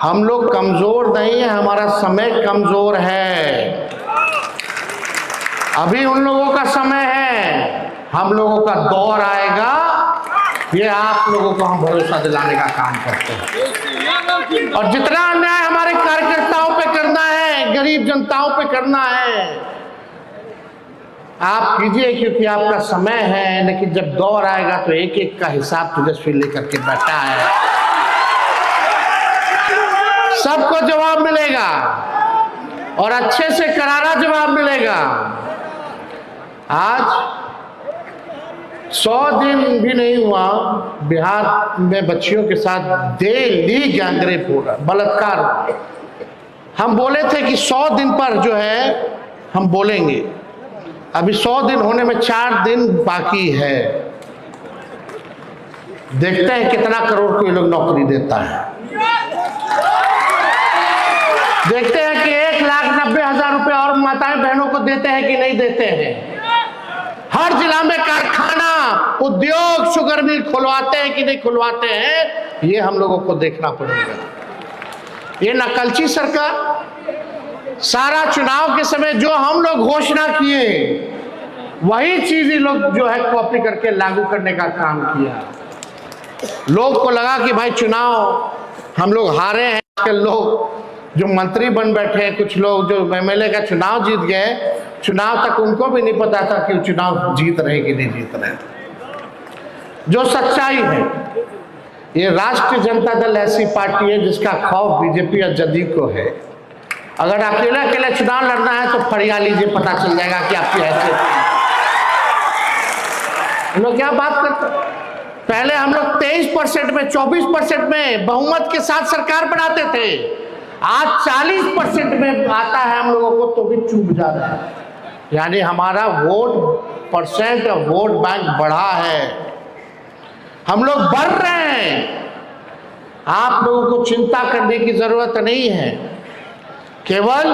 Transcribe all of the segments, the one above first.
हम लोग कमजोर नहीं है, हमारा समय कमजोर है। अभी उन लोगों का समय है, हम लोगों का दौर आएगा। ये आप लोगों को हम भरोसा दिलाने का काम करते हैं। और जितना अन्याय हमारे कार्यकर्ताओं पे करना है, गरीब जनताओं पे करना है, आप कीजिए, क्योंकि आपका समय है। लेकिन जब दौर आएगा तो एक एक का हिसाब तेजस्वी लेकर के बैठा है। सबको जवाब मिलेगा और अच्छे से करारा जवाब मिलेगा। आज 100 दिन भी नहीं हुआ, बिहार में बच्चियों के साथ डेली गैंगरेप हो रहा, बलात्कार। हम बोले थे कि 100 दिन पर जो है हम बोलेंगे। अभी 100 दिन होने में 4 दिन बाकी है। देखते हैं कितना करोड़ को ये लोग नौकरी देता है। देखते हैं कि 1,90,000 रुपए और माताएं बहनों को देते हैं कि नहीं देते हैं। हर जिला में कारखाना, उद्योग, शुगर मिल खुलवाते हैं कि नहीं खुलवाते हैं, ये हम लोगों को देखना पड़ेगा। ये नकलची सरकार सारा चुनाव के समय जो हम लोग घोषणा किए वही चीज ये लोग जो है कॉपी करके लागू करने का काम किया। लोग को लगा कि भाई चुनाव हम लोग हारे हैं। आजकल लोग जो मंत्री बन बैठे हैं, कुछ लोग जो एमएलए का चुनाव जीत गए, चुनाव तक उनको भी नहीं पता था कि चुनाव जीत रहे कि नहीं जीत रहे। जो सच्चाई है, ये राष्ट्रीय जनता दल ऐसी पार्टी है जिसका खौफ बीजेपी और जदयू को है। अगर अकेले अकेले चुनाव लड़ना है तो फरिया लीजिए, पता चल जाएगा कि आपकी हैसियत। हम लोग क्या बात करते, पहले हम लोग 23% में, 24% में बहुमत के साथ सरकार बनाते थे। आज 40% में आता है हम लोगों को तो भी चूक जा रहा है। यानी हमारा वोट परसेंट और वोट बैंक बढ़ा है, हम लोग बढ़ रहे हैं। आप लोगों को चिंता करने की जरूरत नहीं है। केवल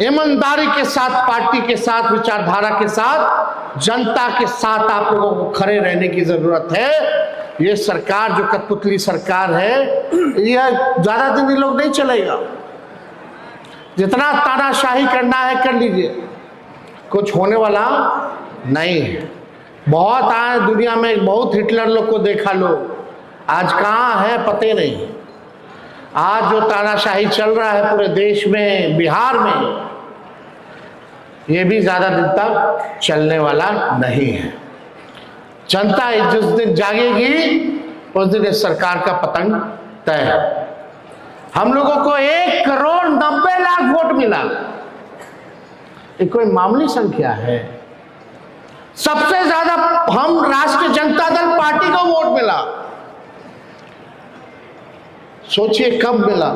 ईमानदारी के साथ, पार्टी के साथ, विचारधारा के साथ, जनता के साथ आप लोगों को खड़े रहने की जरूरत है। ये सरकार जो कठपुतली सरकार है, यह ज्यादा दिन ये लोग नहीं चलेगा। जितना तानाशाही करना है कर लीजिए, कुछ होने वाला नहीं है। बहुत आए दुनिया में, बहुत हिटलर लोग को देखा लो, आज कहाँ है पते नहीं। आज जो तानाशाही चल रहा है पूरे देश में, बिहार में, ये भी ज्यादा दिन तक चलने वाला नहीं है। जनता जिस दिन जागेगी उस दिन इस सरकार का पतन तय है। हम लोगों को 1,90,00,000 वोट मिला, ये कोई मामूली संख्या है। सबसे ज्यादा हम राष्ट्रीय जनता दल पार्टी को वोट मिला। सोचिए कब मिला,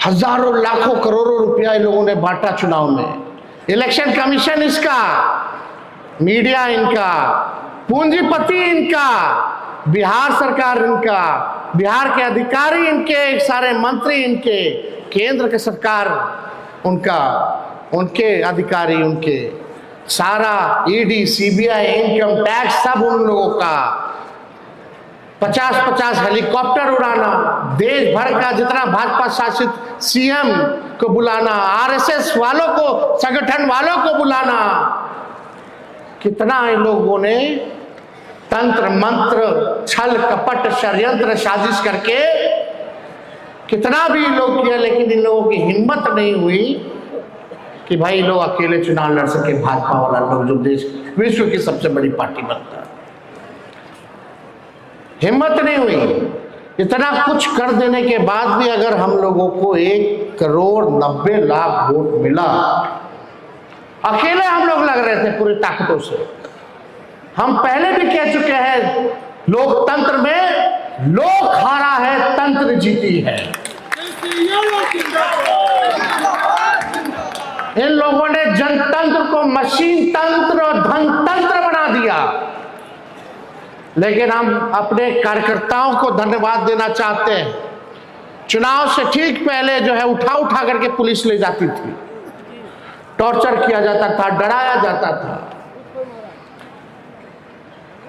हजारों लाखों करोड़ों रुपया इन लोगों ने बांटा चुनाव में। इलेक्शन कमीशन इसका, मीडिया इनका, पूंजीपति इनका, बिहार सरकार इनका, बिहार के अधिकारी इनके, सारे मंत्री इनके, केंद्र की सरकार उनका, उनके अधिकारी उनके, सारा ईडी, सीबीआई, इनकम टैक्स सब उन लोगों का। 50-50 हेलीकॉप्टर उड़ाना, देश भर का जितना भाजपा शासित सीएम को बुलाना, आरएसएस वालों को, संगठन वालों को बुलाना। कितना इन लोगों ने तंत्र मंत्र, छल कपट, षड्यंत्र, साजिश करके कितना भी लोग किया, लेकिन इन लोगों की हिम्मत नहीं हुई कि भाई लोग अकेले चुनाव लड़ सके। भाजपा वाला लोग जो देश विश्व की सबसे बड़ी पार्टी बनता है, हिम्मत नहीं हुई। इतना कुछ कर देने के बाद भी अगर हम लोगों को 1,90,00,000 वोट मिला, अकेले हम लोग लग रहे थे पूरी ताकतों से। हम पहले भी कह चुके हैं, लोकतंत्र में लोक हारा है, तंत्र जीती है। इन लोगों ने जनतंत्र को मशीन तंत्र और धनतंत्र बना दिया। लेकिन हम अपने कार्यकर्ताओं को धन्यवाद देना चाहते हैं। चुनाव से ठीक पहले जो है उठा उठा करके पुलिस ले जाती थी, टॉर्चर किया जाता था, डराया जाता था।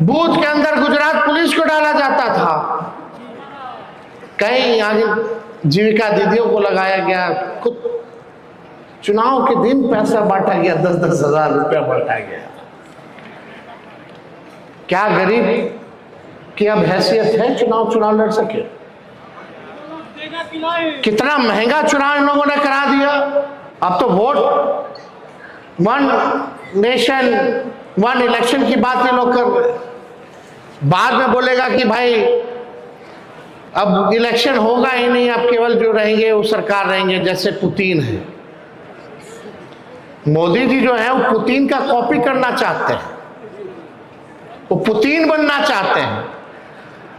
बूथ के अंदर गुजरात पुलिस को डाला जाता था। कहीं आगे जीविका दीदियों को लगाया गया, खुद चुनाव के दिन पैसा बांटा गया, 10-10 हजार रुपया बांटा गया। क्या गरीब की अब हैसियत है चुनाव लड़ सके? कितना महंगा चुनाव इन लोगों ने करा दिया। अब तो vote one nation one election की बात ये लोग कर रहे हैं। बाद में बोलेगा कि भाई अब इलेक्शन होगा ही नहीं, अब केवल जो रहेंगे वो सरकार रहेंगे, जैसे पुतिन है। मोदी जी जो है वो पुतिन का कॉपी करना चाहते हैं, वो पुतिन बनना चाहते हैं,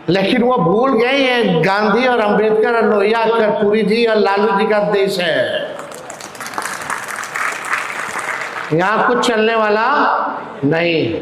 लेकिन वो भूल गए ये गांधी और अंबेडकर और लोहिया कर्पूरी जी और लालू जी का देश है। यहाँ कुछ चलने वाला नहीं।